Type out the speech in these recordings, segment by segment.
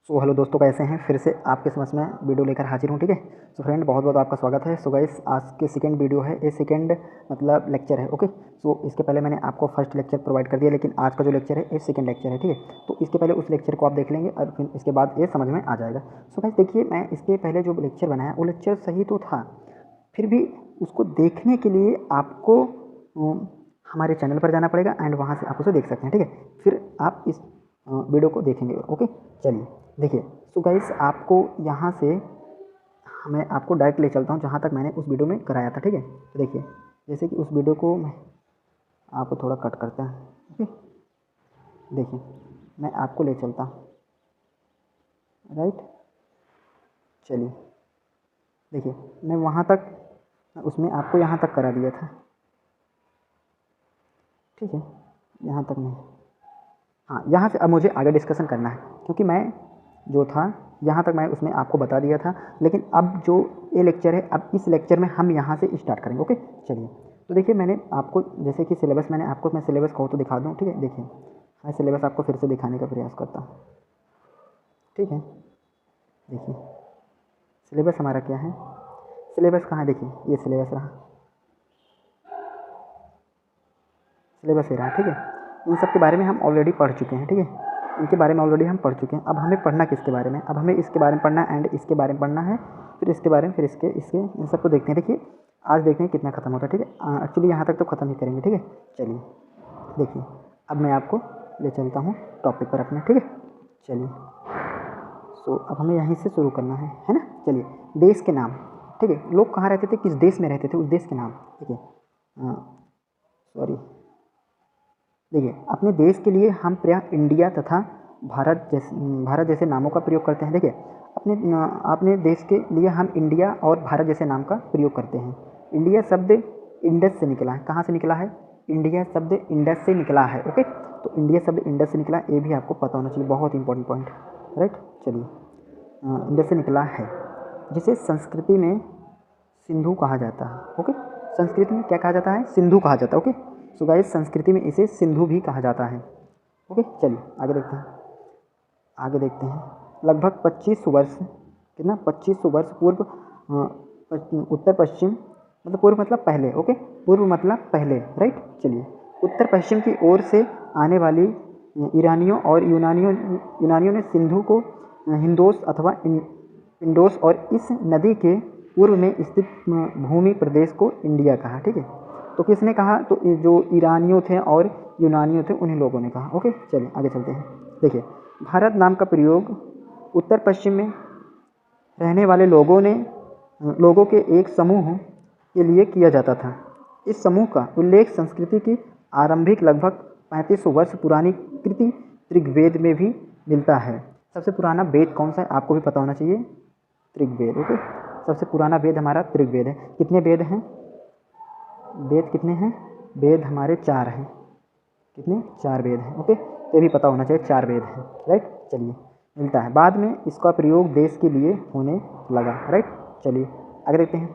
So hello दोस्तों, कैसे हैं। फिर से आपके समझ में वीडियो लेकर हाजिर हूँ। ठीक है। सो फ्रेंड, बहुत बहुत आपका स्वागत है। सो गाइस, आज के सेकंड वीडियो है, ये सेकंड मतलब लेक्चर है। ओके। सो इसके पहले मैंने आपको फर्स्ट लेक्चर प्रोवाइड कर दिया, लेकिन आज का जो लेक्चर है ये सेकंड लेक्चर है। ठीक है। तो इसके पहले उस लेक्चर को आप देख लेंगे और फिर इसके बाद ये समझ में आ जाएगा। सो गाइस देखिए, मैं इसके पहले जो लेक्चर बनाया वो लेक्चर सही तो था, फिर भी उसको देखने के लिए आपको हमारे चैनल पर जाना पड़ेगा एंड वहाँ से आप उसे देख सकते हैं। ठीक है। फिर आप इस वीडियो को देखेंगे। ओके। चलिए देखिए। सो गाइस, आपको यहाँ से मैं आपको डायरेक्ट ले चलता हूँ जहाँ तक मैंने उस वीडियो में कराया था। ठीक है। तो देखिए, जैसे कि उस वीडियो को मैं आपको थोड़ा कट करता है। ओके। देखिए, मैं आपको ले चलता हूँ। राइट। चलिए देखिए, मैं वहाँ तक उसमें आपको यहाँ तक करा दिया था। ठीक है। यहाँ तक नहीं। हाँ, यहाँ से अब मुझे आगे डिस्कशन करना है, क्योंकि मैं जो था यहाँ तक मैं उसमें आपको बता दिया था, लेकिन अब जो ये लेक्चर है, अब इस लेक्चर में हम यहाँ से स्टार्ट करेंगे। ओके। चलिए, तो देखिए, मैंने आपको जैसे कि सिलेबस मैं सिलेबस कहूँ तो दिखा दूँ। ठीक है। देखिए, मैं सिलेबस आपको फिर से दिखाने का प्रयास करता हूँ। ठीक है। देखिए, सिलेबस हमारा क्या है। सिलेबस कहाँ है, देखिए ये सिलेबस रहा, सिलेबस ये रहा। ठीक है। इन सब के बारे में हम ऑलरेडी पढ़ चुके हैं। ठीक है। इनके बारे में ऑलरेडी हम पढ़ चुके हैं। अब हमें पढ़ना किसके बारे में, अब हमें इसके बारे में पढ़ना है एंड इसके बारे में पढ़ना है, फिर इसके बारे में, फिर इसके इसके इन सबको देखते हैं। देखिए, आज देखते हैं कितना खत्म होता है। ठीक है। एक्चुअली यहाँ तक तो ख़त्म ही करेंगे। ठीक है। चलिए देखिए, अब मैं आपको ले चलता हूँ टॉपिक पर अपने। ठीक है। चलिए, सो अब हमें यहीं से शुरू करना है ना। चलिए, देश के नाम। ठीक है। लोग कहाँ रहते थे, किस देश में रहते थे, उस देश के नाम। ठीक है। सॉरी, देखिए, अपने देश के लिए हम प्रायः इंडिया तथा भारत जैसे नामों का प्रयोग करते हैं। देखिए, अपने देश के लिए हम इंडिया और भारत जैसे नाम का प्रयोग करते हैं। इंडिया शब्द इंडस से निकला है। कहाँ से निकला है, इंडिया शब्द इंडस से निकला है। ओके। तो इंडिया शब्द इंडस से निकला, ये भी आपको पता होना चाहिए, बहुत इंपॉर्टेंट पॉइंट। राइट। चलिए, इंडस से निकला है, जिसे संस्कृति में सिंधु कहा जाता है। ओके। संस्कृत में क्या कहा जाता है, सिंधु कहा जाता है। ओके। सो गाइस, संस्कृति में इसे सिंधु भी कहा जाता है। ओके। चलिए आगे देखते हैं, आगे देखते हैं। लगभग 25 वर्ष, कितना, 25 वर्ष पूर्व उत्तर पश्चिम, मतलब पूर्व मतलब पहले। ओके। पूर्व मतलब पहले। राइट। चलिए, उत्तर पश्चिम की ओर से आने वाली ईरानियों और यूनानियों ने सिंधु को हिंदोस अथवा इंडोस और इस नदी के पूर्व में स्थित भूमि प्रदेश को इंडिया कहा। ठीक है। तो किसने कहा, तो जो ईरानियों थे और यूनानियों थे, उन्हीं लोगों ने कहा। ओके। चलिए आगे चलते हैं। देखिए, भारत नाम का प्रयोग उत्तर पश्चिम में रहने वाले लोगों के एक समूह के लिए किया जाता था। इस समूह का उल्लेख संस्कृति की आरंभिक लगभग 3500 वर्ष पुरानी कृति ऋग्वेद में भी मिलता है। सबसे पुराना वेद कौन सा है, आपको भी पता होना चाहिए, ऋग्वेद। ओके। सबसे पुराना वेद हमारा ऋग्वेद है। कितने वेद हैं, वेद कितने हैं, वेद हमारे 4 हैं। कितने, 4 वेद हैं। ओके। तो ये भी पता होना चाहिए, 4 वेद हैं। राइट। चलिए, मिलता है, बाद में इसका प्रयोग देश के लिए होने लगा। राइट। चलिए आगे देखते हैं।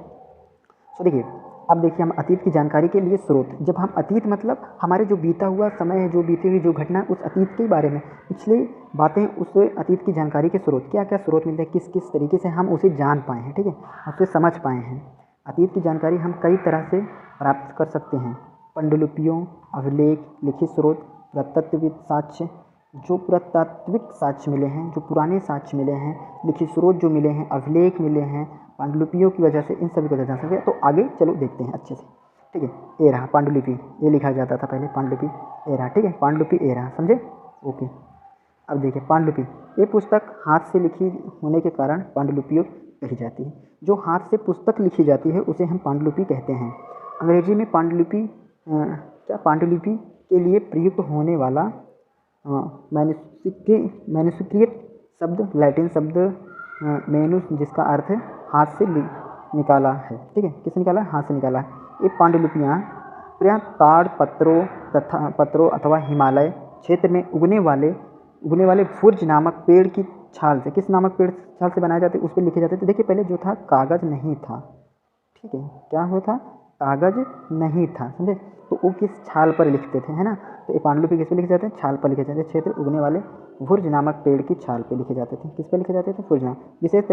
तो देखिए, अब देखिए, हम अतीत की जानकारी के लिए स्रोत, जब हम अतीत मतलब हमारे जो बीता हुआ समय है, जो बीती हुई जो घटना, उस अतीत के बारे में पिछली बातें, उस अतीत की जानकारी के स्रोत, क्या क्या स्रोत मिलते हैं, किस किस तरीके से हम उसे जान पाए हैं। ठीक है। उसे समझ पाए हैं। अतीत की जानकारी हम कई तरह से प्राप्त कर सकते हैं। पांडुलिपियों, अभिलेख, लिखित स्रोत, पुरातात्विक साक्ष्य, जो पुरातात्विक साक्ष्य मिले हैं, जो पुराने साक्ष्य मिले हैं, लिखित स्रोत जो मिले हैं, अभिलेख मिले हैं, पांडुलिपियों की वजह से, इन सभी को जान सकते हैं। तो आगे चलो देखते हैं अच्छे से। ठीक है। ये रहा पांडुलिपि, ये लिखा जाता था पहले, पांडुलिपि ये रहा। ठीक है। पांडुलिपि ये रहा, समझे। ओके। अब देखिए, पांडुलिपि, ये पुस्तक हाथ से लिखी होने के कारण पांडुलिपियों कही जाती है। जो हाथ से पुस्तक लिखी जाती है उसे हम पांडुलिपि कहते हैं। अंग्रेजी में पांडुलिपि पांडुलिपि के लिए प्रयुक्त होने वाला मैन्युस्क्रिप्ट शब्द लैटिन शब्द मेनुस, जिसका अर्थ है हाथ से निकाला है। ठीक है। किसने निकाला है, हाथ से निकाला है। ये पांडुलिपियाँ प्रायः ताड़ पत्रों अथवा हिमालय क्षेत्र में उगने वाले फुर्ज नामक पेड़ की छाल से, किस नामक पेड़ छाल से बनाए जाते, उस पर लिखे जाते थे। देखिए, पहले जो था कागज़ नहीं था। ठीक है। क्या हुआ था, कागज़ नहीं था, समझे। तो वो किस छाल पर लिखते थे, है ना। तो ये पांडुलिपि किस पे लिखे जाते हैं, छाल पर लिखे जाते हैं। क्षेत्र उगने वाले भुर्ज नामक पेड़ की छाल पे लिखे जाते थे। किस पे लिखे जाते थे, भुर्ज नाम। विशेष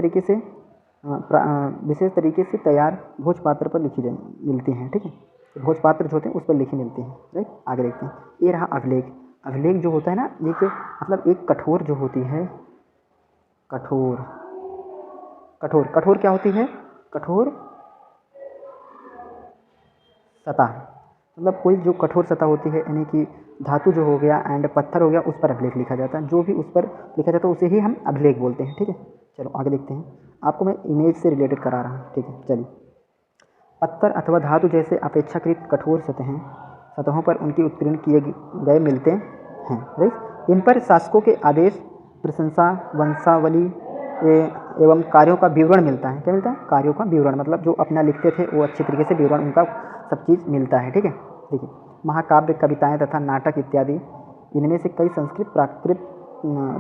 तरीके से तैयार भोजपात्र पर मिलती हैं, ठीक है। भोजपात्र जो होते हैं उस पर लिखी मिलती हैं, राइट। आगे देखते हैं, ये रहा अभिलेख। अभिलेख जो होता है ना, ये मतलब एक कठोर जो होती है, कठोर क्या होती है, कठोर सतह, मतलब कोई जो कठोर सतह होती है, यानी कि धातु जो हो गया एंड पत्थर हो गया, उस पर अभिलेख लिखा जाता है। जो भी उस पर लिखा जाता है उसे ही हम अभिलेख बोलते हैं, ठीक है। चलो आगे देखते हैं, आपको मैं इमेज से रिलेटेड करा रहा हूँ, ठीक है। चलिए, पत्थर अथवा धातु जैसे अपेक्षाकृत कठोर सतहों पर उनकी उत्कीर्ण किए गए मिलते हैं, राइट। इन पर शासकों के आदेश, प्रशंसा, वंशावली एवं कार्यों का विवरण मिलता है। क्या मिलता है, कार्यों का विवरण, मतलब जो अपना लिखते थे वो अच्छे तरीके से विवरण उनका सब चीज़ मिलता है, ठीक है। देखिए, महाकाव्य, कविताएं तथा नाटक इत्यादि, इनमें से कई संस्कृत, प्राकृत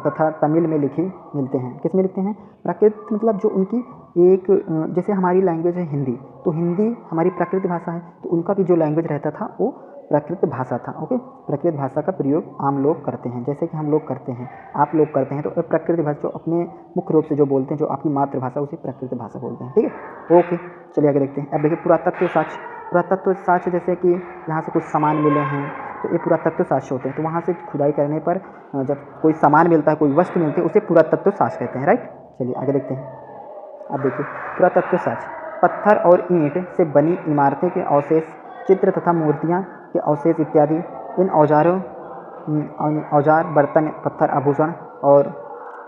तथा तमिल में लिखी मिलते हैं। किस में लिखते हैं, प्राकृत मतलब जो उनकी एक जैसे हमारी लैंग्वेज है हिंदी, तो हिंदी हमारी प्राकृत भाषा है, तो उनका भी जो लैंग्वेज रहता था वो प्राकृत भाषा था, ओके। प्राकृत भाषा का प्रयोग आम लोग करते हैं, जैसे कि हम लोग करते हैं, आप लोग करते हैं। तो प्राकृत भाषा जो अपने मुख्य रूप से जो बोलते हैं, जो आपकी मातृभाषा, उसे प्राकृत भाषा बोलते हैं, ठीक है। ओके, चलिए आगे देखते हैं। अब देखिए, पुरातत्व साक्ष्य जैसे कि यहाँ से कुछ सामान मिले हैं, तो ये पुरातत्व साक्ष्य होते हैं। तो वहाँ से खुदाई करने पर जब कोई सामान मिलता है, कोई वस्तु मिलती है, उसे पुरातत्व साक्ष्य कहते हैं, राइट। चलिए आगे देखते हैं। अब देखिए, पुरातत्व साक्ष्य, पत्थर और ईंट से बनी इमारतें के अवशेष, चित्र तथा मूर्तियाँ के अवशेष इत्यादि। इन औजार, बर्तन, पत्थर, आभूषण और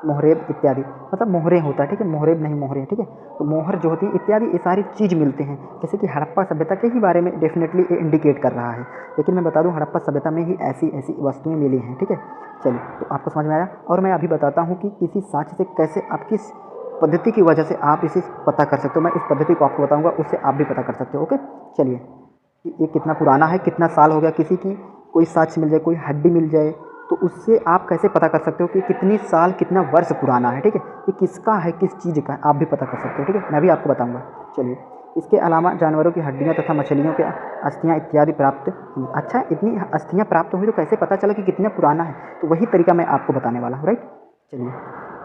मोहरेब इत्यादि, मतलब मोहरे होता है, ठीक है, मोहरेब नहीं मोहरे, ठीक है। तो मोहर जो होती है इत्यादि, ये सारी चीज़ मिलते हैं। जैसे कि हड़प्पा सभ्यता के ही बारे में डेफिनेटली ये इंडिकेट कर रहा है, लेकिन मैं बता दूं हड़प्पा सभ्यता में ही ऐसी वस्तुएं मिली हैं, ठीक है। चलिए, तो आपको समझ में आया, और मैं अभी बताता हूँ कि किसी साक्ष्य से कैसे आप किस पद्धति की वजह से आप इसे पता कर सकते हो। मैं उस पद्धति को आपको बताऊँगा, उससे आप भी पता कर सकते हो, ओके। चलिए, ये कितना पुराना है, कितना साल हो गया, किसी की कोई साक्ष्य मिल जाए, कोई हड्डी मिल जाए, तो उससे आप कैसे पता कर सकते हो कि कितनी साल, कितना वर्ष पुराना है, ठीक है। ये किसका है, किस चीज़ का है, आप भी पता कर सकते हो, ठीक है। मैं भी आपको बताऊंगा। चलिए, इसके अलावा जानवरों की हड्डियां तथा मछलियों के अस्थियां इत्यादि प्राप्त हुई। अच्छा, इतनी अस्थियां प्राप्त हुई तो कैसे पता चला कि कितना पुराना है, तो वही तरीका मैं आपको बताने वाला हूँ, राइट। चलिए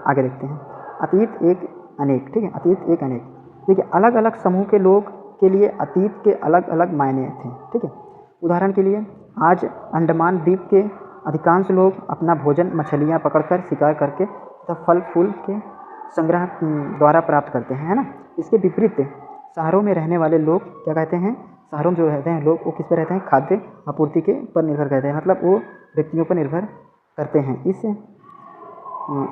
आगे देखते हैं। अतीत एक अनेक, ठीक है, अतीत एक अनेक। देखिए, अलग अलग समूह के लोग के लिए अतीत के अलग अलग मायने थे, ठीक है। उदाहरण के लिए, आज अंडमान द्वीप के अधिकांश लोग अपना भोजन मछलियाँ पकड़कर, शिकार करके तथा फल फूल के संग्रह द्वारा प्राप्त करते हैं, है ना। इसके विपरीत शहरों में रहने वाले लोग क्या कहते हैं, शहरों में जो रहते हैं लोग, वो किस पर रहते हैं, खाद्य आपूर्ति के पर निर्भर करते हैं, मतलब वो व्यक्तियों पर निर्भर करते हैं।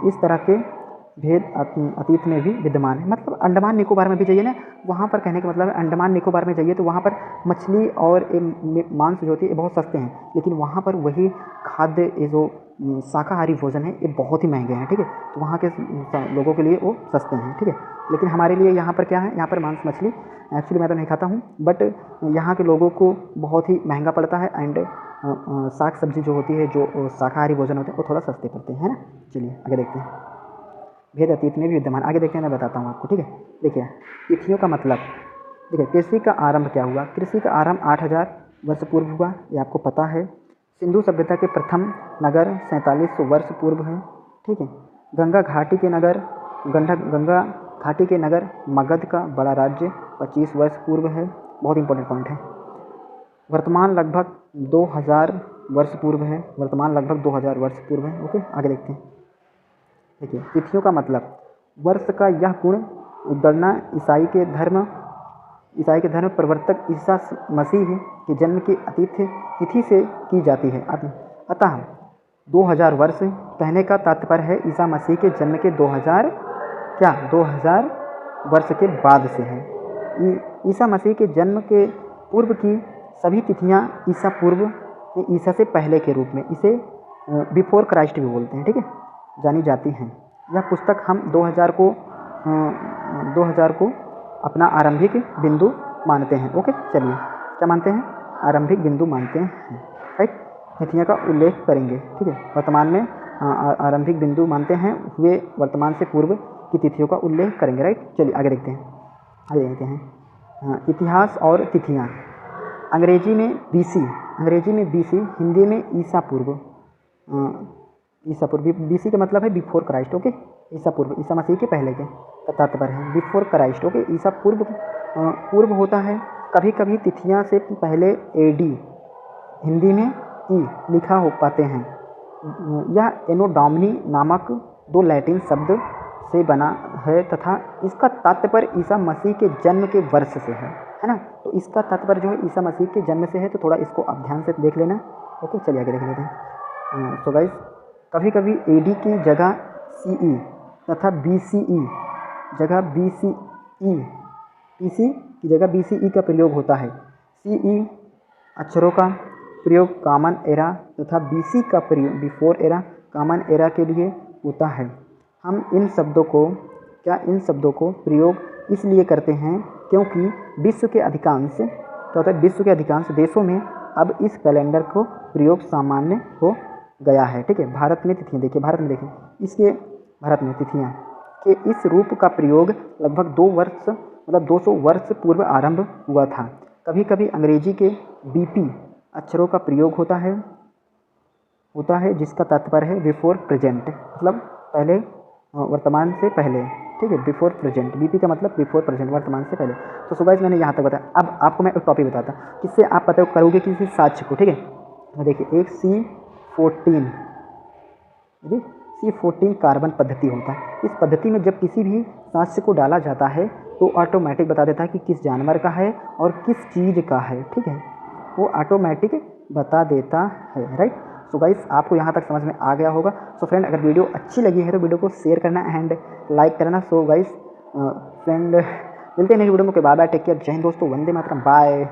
इस तरह के भेद अतीत में भी विद्यमान है। मतलब अंडमान निकोबार में भी जाइए ना, वहाँ पर कहने का मतलब है, अंडमान निकोबार में जाइए तो वहाँ पर मछली और मांस जो होती है ये बहुत सस्ते हैं, लेकिन वहाँ पर वही खाद्य, ये जो शाकाहारी भोजन है, ये बहुत ही महंगे हैं, ठीक है। तो वहाँ के लोगों के लिए वो सस्ते हैं, ठीक है। लेकिन हमारे लिए यहाँ पर क्या है, यहाँ पर मांस मछली एक्चुअली मैं तो नहीं खाता हूँ, बट यहाँ के लोगों को बहुत ही महंगा पड़ता है, एंड साग सब्जी जो होती है, जो शाकाहारी भोजन होते हैं, वो थोड़ा सस्ते पड़ते हैं, है ना। चलिए आगे देखते हैं। भेद अतीत में भी विद्यमान, आगे देखते हैं, मैं बताता हूँ आपको, ठीक है। देखिए, तिथियों का मतलब, देखिए, कृषि का आरंभ क्या हुआ। कृषि का आरंभ 8000 वर्ष पूर्व हुआ, ये आपको पता है। सिंधु सभ्यता के प्रथम नगर 4700 वर्ष पूर्व है, ठीक है। गंगा घाटी के नगर मगध का बड़ा राज्य 25 वर्ष पूर्व है, बहुत इंपॉर्टेंट पॉइंट है। वर्तमान लगभग 2000 वर्ष पूर्व है, वर्तमान लगभग 2000 वर्ष पूर्व है, ओके। आगे देखते हैं। देखिए, तिथियों का मतलब, वर्ष का यह गुण गणना ईसाई के धर्म प्रवर्तक ईसा मसीह के जन्म की तिथि से की जाती है। अतः 2000 वर्ष कहने का तात्पर्य है ईसा मसीह के जन्म के 2000 वर्ष के बाद से है। ईसा मसीह के जन्म के पूर्व की सभी तिथियां ईसा से पहले के रूप में, इसे बिफोर क्राइस्ट भी बोलते हैं, ठीक है, जानी जाती हैं। यह पुस्तक हम 2000 को अपना आरंभिक बिंदु मानते हैं, ओके। चलिए, क्या मानते हैं, आरंभिक बिंदु मानते हैं, राइट। तिथियों का उल्लेख करेंगे, ठीक है। वर्तमान में आरंभिक बिंदु मानते हैं, हुए वर्तमान से पूर्व की तिथियों का उल्लेख करेंगे, राइट। चलिए आगे देखते हैं। इतिहास और तिथियाँ, अंग्रेजी में BC अंग्रेजी में BC, हिंदी में ईसा पूर्व। ईसा पूर्व, BC का मतलब है बिफोर क्राइस्ट, ओके। ईसा पूर्व, ईसा मसीह के पहले के तात्पर्य है, बिफोर क्राइस्ट, ओके। ईसा पूर्व पूर्व होता है। कभी कभी तिथियां से पहले AD, हिंदी में ई लिखा हो पाते हैं। यह एनो डोमिनी नामक दो लैटिन शब्द से बना है तथा इसका तात्पर्य ईसा मसीह के जन्म के वर्ष से है ना। तो इसका तात्पर्य जो है ईसा मसीह के जन्म से है, तो थोड़ा इसको आप ध्यान से देख लेना, ओके। चलिए आगे देख लेते हैं। सो गाइस, कभी कभी AD की जगह CE तथा BCE जगह BCE, PC की जगह BCE का प्रयोग होता है। CE अक्षरों का प्रयोग कॉमन एरा तथा BC का प्रयोग बिफोर एरा, कॉमन एरा के लिए होता है। हम इन शब्दों को प्रयोग इसलिए करते हैं क्योंकि विश्व के अधिकांश देशों में अब इस कैलेंडर को प्रयोग सामान्य हो गया है, ठीक है। भारत में तिथियाँ देखिए, भारत में तिथियाँ के इस रूप का प्रयोग लगभग 200 वर्ष पूर्व आरंभ हुआ था। कभी कभी अंग्रेजी के BP अक्षरों का प्रयोग होता है जिसका तात्पर्य है बिफोर प्रेजेंट, मतलब पहले, वर्तमान से पहले, ठीक है। बिफोर प्रेजेंट, BP का मतलब बिफोर प्रेजेंट, वर्तमान से पहले। तो सो गाइस, मैंने यहाँ तक बताया। अब आपको मैं एक टॉपिक बताता हूँ जिससे आप पता करोगे किसी साक्ष्य को, ठीक है। तो देखिए, एक C14 कार्बन पद्धति होता है। इस पद्धति में जब किसी भी साक्ष्य को डाला जाता है तो ऑटोमेटिक बता देता है कि किस जानवर का है और किस चीज़ का है, ठीक है। वो ऑटोमेटिक बता देता है, राइट। सो गाइस, आपको यहाँ तक समझ में आ गया होगा। सो फ्रेंड, अगर वीडियो अच्छी लगी है तो वीडियो को शेयर करना एंड लाइक करना। सो गाइस फ्रेंड, मिलते हैं नेक्स्ट वीडियो में। बाय बाय, टेक केयर, जय हिंद दोस्तों, वंदे मातरम, बाय।